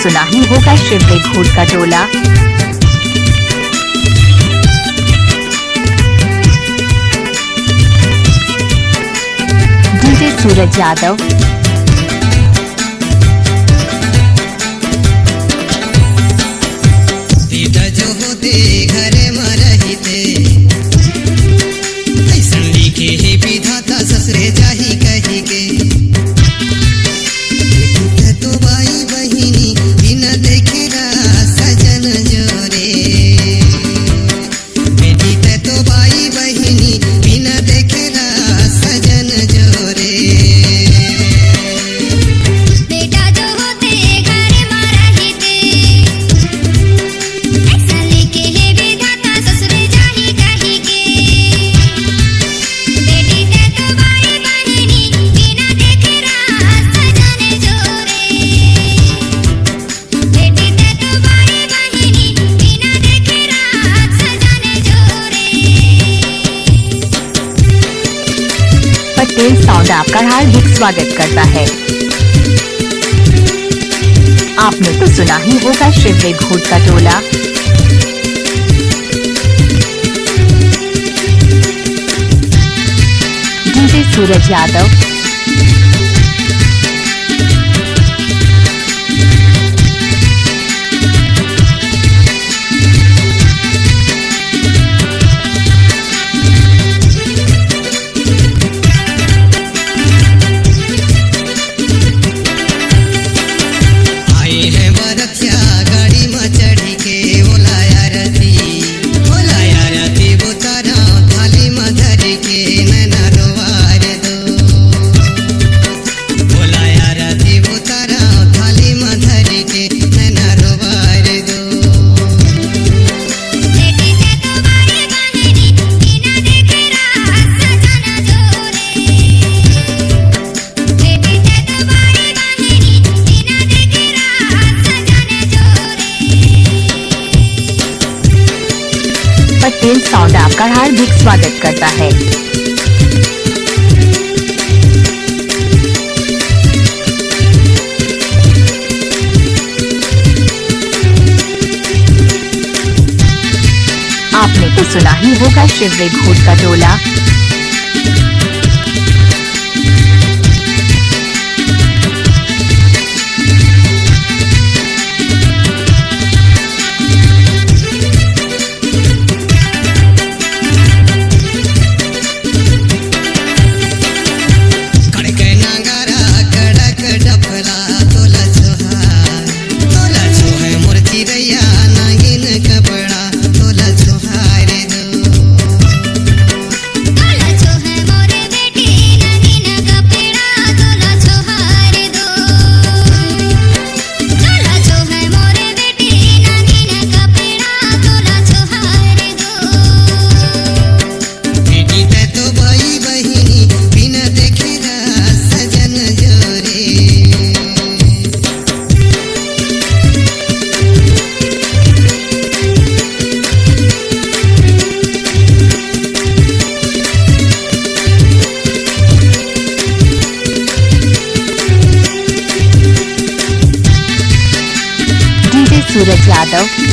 सुना ही होगा शिवले घोट का टोला। डीजे सूरज यादव। जो होते घरे में रहते ऐसा लिखे हे विधाता ससुरे जाही कही के तो भाई बहिनी बिना देखेगा सजन जोरे बेटी तो भाई बहिनी बिना देखेगा सजन जोरे। पटेल साउंड आपका हार्दिक स्वागत करता है। आपने तो सुना ही होगा शिवले घोट का टोला। डीजे सूरज यादव। गाड़ी में चढ़ी के बोलाया रती बोतारा थाली में धरी के नैना रोवार दो बोलाया रती बोतारा थाली में धरी के नैना रोवार दो। पटेल साउंड आपका हार्दिक स्वागत करता है। आपने तो सुना ही होगा शिवले घोट का टोला। सूरज यादव।